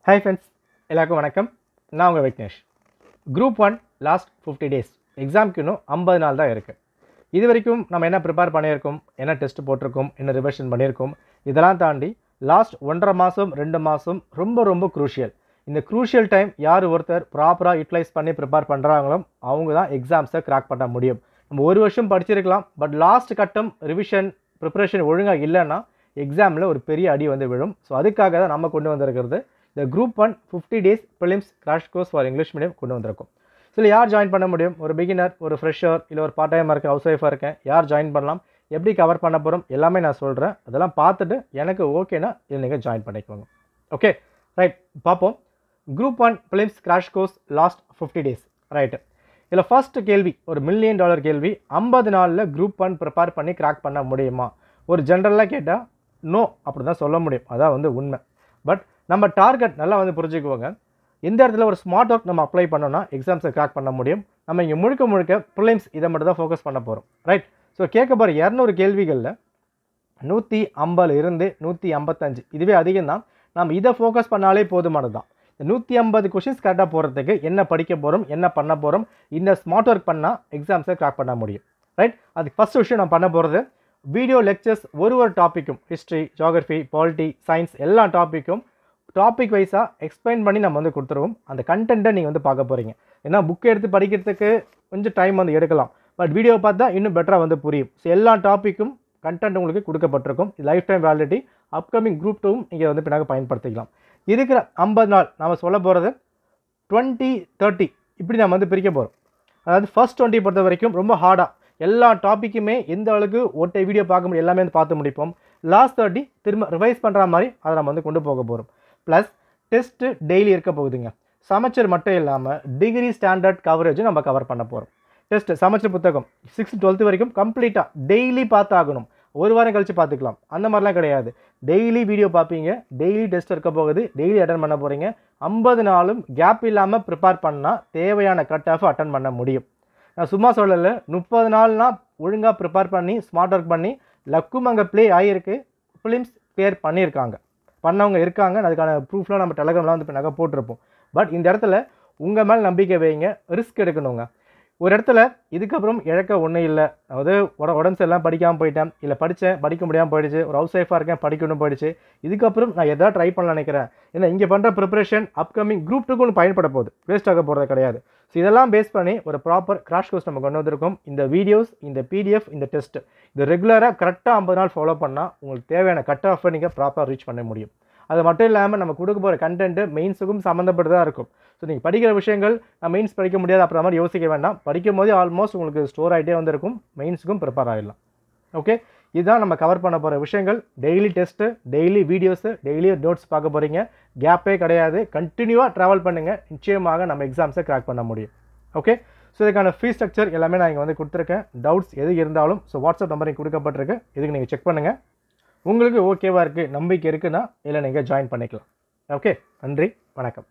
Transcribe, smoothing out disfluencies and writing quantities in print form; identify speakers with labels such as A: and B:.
A: Hi friends, எல்லாருக்கும் வணக்கம். நான் உங்கள் விக்னேஷ். Group 1 லாஸ்ட் 50 days எக்ஸாம்க்கு இன்னும் 50 நாள் தான் இருக்குது. இது வரைக்கும் நம்ம என்ன ப்ரிப்பேர் பண்ணியிருக்கோம், என்ன டெஸ்ட் போட்டிருக்கோம், என்ன ரிவிஷன் பண்ணியிருக்கோம், இதெல்லாம் தாண்டி லாஸ்ட் 1.5 மாதம் 2 மாதம் ரொம்ப க்ரூஷியல். இந்த க்ரூஷியல் டைம் யார் ஒருத்தர் ப்ராப்பராக யூட்டிலைஸ் பண்ணி ப்ரிப்பேர் பண்ணுறாங்களோ அவங்க தான் எக்ஸாம்ஸை கிராக் பண்ண முடியும். நம்ம ஒரு வருஷம் படிச்சிருக்கலாம், பட் லாஸ்ட் கட்டம் ரிவிஷன் ப்ரிப்பரேஷன் ஒழுங்காக இல்லைன்னா எக்ஸாமில் ஒரு பெரிய அடி வந்து விழும். ஸோ அதுக்காக தான் நம்ம கொண்டு வந்திருக்கிறது இந்த Group 1 50 days prelims crash course for English medium கொண்டு வந்திருக்கும். ஸோ யார் ஜாயின் பண்ண முடியும்? ஒரு பிகினர், ஒரு ஃப்ரெஷர், இல்லை ஒரு பார்ட் டைமாக இருக்கேன், ஹவுஸ் ஒய்ஃபாக இருக்கேன், யார் ஜாயின் பண்ணலாம், எப்படி கவர் பண்ண போகிறோம் எல்லாமே நான் சொல்கிறேன். அதெல்லாம் பார்த்துட்டு எனக்கு ஓகேனா இதில் நீங்கள் ஜாயின் பண்ணிக்கோங்க. ஓகே ரைட், பார்ப்போம். Group 1 prelims crash course last 50 days right. இதில் ஃபர்ஸ்ட் கேள்வி ஒரு $1 million கேள்வி. 50 நாளில் Group 1 ப்ரிப்பேர் பண்ணி கிராக் பண்ண முடியுமா? ஒரு ஜென்ரலாக கேட்டால் நோ அப்படி தான் சொல்ல முடியும், அதான் வந்து உண்மை. பட் நம்ம டார்கெட் நல்லா வந்து புரிஞ்சுக்குவோங்க. எந்த இடத்துல ஒரு ஸ்மார்ட் ஒர்க் நம்ம அப்ளை பண்ணோன்னா எக்ஸாம்ஸை கிராக் பண்ண முடியும். நம்ம இங்கே முழுக்க ப்ரிலிம்ஸ் இதை மட்டும் தான் ஃபோக்கஸ் பண்ண போகிறோம். ரைட். ஸோ கேட்க போகிற 200 கேள்விகளில் 150 இருந்து 155 இதுவே அதிகம் தான். நம்ம இதை ஃபோக்கஸ் பண்ணாலே போதுமானது தான். இந்த 150 கொஷின்ஸ் கரெக்டாக போகிறதுக்கு என்ன படிக்க போகிறோம், என்ன பண்ண போகிறோம், இந்த ஸ்மார்ட் ஒர்க் பண்ணால் எக்ஸாம்ஸை கிராக் பண்ண முடியும். ரைட். அதுக்கு ஃபஸ்ட் விஷயம் நான் பண்ண போகிறது வீடியோ லெக்சர்ஸ் ஒரு டாப்பிக்கும் ஹிஸ்ட்ரி, ஜியாகிரஃபி, பாலிட்டி, சயின்ஸ் எல்லா டாப்பிக்கும் டாபிக் வைஸாக எக்ஸ்பிளைன் பண்ணி நம்ம வந்து கொடுத்துருவோம். அந்த கண்டென்ட்டை நீங்கள் வந்து பார்க்க போகிறீங்க. ஏன்னா புக் எடுத்து படிக்கிறதுக்கு கொஞ்சம் டைம் வந்து எடுக்கலாம், பட் வீடியோ பார்த்தா இன்னும் பெட்டராக வந்து புரியும். ஸோ எல்லா டாப்பிக்கும் கண்டென்ட் உங்களுக்கு கொடுக்கப்பட்டிருக்கும். இது life time validity. Upcoming Group 2 நீங்கள் வந்து பின்னாக பயன்படுத்திக்கலாம். இருக்கிற 50 நாள் நாம் சொல்ல போகிறது 20-30 இப்படி நம்ம வந்து பிரிக்க போகிறோம். அதாவது ஃபர்ஸ்ட் 20 பொறுத்த வரைக்கும் ரொம்ப ஹார்டாக எல்லா டாப்பிக்குமே எந்த அளவுக்கு ஒட்டை வீடியோ பார்க்க முடியும் எல்லாமே வந்து பார்த்து முடிப்போம். லாஸ்ட் 30 திரும்ப ரிவைஸ் பண்ணுற மாதிரி அதை நம்ம வந்து கொண்டு போக போகிறோம். ப்ளஸ் டெஸ்ட்டு டெய்லி இருக்க போகுதுங்க. சமச்சர் மட்டும் இல்லாமல் டிகிரி ஸ்டாண்டர்ட் கவரேஜும் நம்ம கவர் பண்ண போகிறோம். டெஸ்ட்டு சமச்சர் புத்தகம் 6th 12th வரைக்கும் கம்ப்ளீட்டாக டெய்லி பார்த்தாகணும். ஒரு வாரம் கழித்து பார்த்துக்கலாம் அந்த மாதிரிலாம் கிடையாது. டெய்லி வீடியோ பார்ப்பீங்க, டெய்லி டெஸ்ட் இருக்க போகுது, டெய்லி அட்டன் பண்ண போகிறீங்க. 50 நாளும் கேப் இல்லாமல் ப்ரிப்பேர் பண்ணால் தேவையான கட் ஆஃப் அட்டன் பண்ண முடியும். நான் சும்மா சொல்லலை, 30 நாள்னால் ஒழுங்காக ப்ரிப்பேர் பண்ணி ஸ்மார்ட் ஒர்க் பண்ணி லக்கும் அங்கே ப்ளே ஆகியிருக்கு. ஃபிலிம்ஸ் கிளியர் பண்ணியிருக்காங்க, பண்ணவங்க இருக்காங்க. அதுக்கான ப்ரூஃப்லாம் நம்ம டெலகிராமில் வந்து இப்போ போட்டிருப்போம். பட் இந்த இடத்துல உங்கள் மேலே நம்பிக்கை வைங்க, ரிஸ்க் எடுக்கணுங்க. ஒரு இடத்துல இதுக்கப்புறம் இழக்க ஒன்றும் இல்லை. அதாவது உடம்பு சரியில்லாம் படிக்காமல் போயிட்டேன், இல்லை படிக்க முடியாமல் போயிடுச்சு, ஒரு ஹவுஸ் ஒய்ஃபாக இருக்கேன் படிக்கணும் போயிடுச்சு, இதுக்கப்புறம் நான் எதாவது ட்ரை பண்ண நினைக்கிறேன். ஏன்னா இங்கே பண்ணுற ப்ரிப்பரேஷன் அப்கமிங் Group 2 ஒன்று பயன்பட போகுது, வேஸ்ட் ஆக போகிறது கிடையாது. ஸோ இதெல்லாம் பேஸ் பண்ணி ஒரு ப்ராப்பர் கிராஷ் கோர்ஸ் நம்ம கொண்டு வந்திருக்கோம். இந்த வீடியோஸ், இந்த PDF, இந்த டெஸ்ட் இது ரெகுலராக கரெக்டாக 50 நாள் ஃபாலோ பண்ணால் உங்களுக்கு தேவையான கட் ஆஃபை நீங்கள் ப்ராப்பராக ரீச் பண்ண முடியும். அது மட்டும் இல்லாமல் நம்ம கொடுக்க போகிற கண்டென்ட்டு மெயின்ஸுக்கும் சம்மந்தப்பட்டதாக இருக்கும். ஸோ நீங்கள் படிக்கிற விஷயங்கள் நான் மெயின்ஸ் படிக்க முடியாது அப்புறம் மாதிரி யோசிக்க வேண்டாம். படிக்கும் போதே ஆல்மோஸ்ட் உங்களுக்கு ஸ்டோர் ஆகிட்டே வந்திருக்கும், மெயின்ஸுக்கும் ப்ரிப்பேர் ஆகிடலாம். ஓகே, இதுதான் நம்ம கவர் பண்ண போகிற விஷயங்கள். Daily test, daily videos, daily notes பார்க்க போகிறீங்க. கேப்பே கிடையாது, கண்டினியூவாக ட்ராவல் பண்ணுங்கள். நிச்சயமாக நம்ம எக்ஸாம்ஸை கிராக் பண்ண முடியும். ஓகே, ஸோ இதுக்கான ஃபீஸ் ஸ்ட்ரக்சர் எல்லாமே நான் இங்கே வந்து கொடுத்துருக்கேன். டவுட்ஸ் எது இருந்தாலும் ஸோ வாட்ஸ்அப் நம்பர் இங்கே கொடுக்கப்பட்டிருக்கு, இதுக்கு நீங்கள் செக் பண்ணுங்கள். உங்களுக்கு ஓகேவாக இருக்குது, நம்பிக்கை இருக்குன்னா இல்லை நீங்கள் ஜாயின் பண்ணிக்கலாம். ஓகே, நன்றி, வணக்கம்.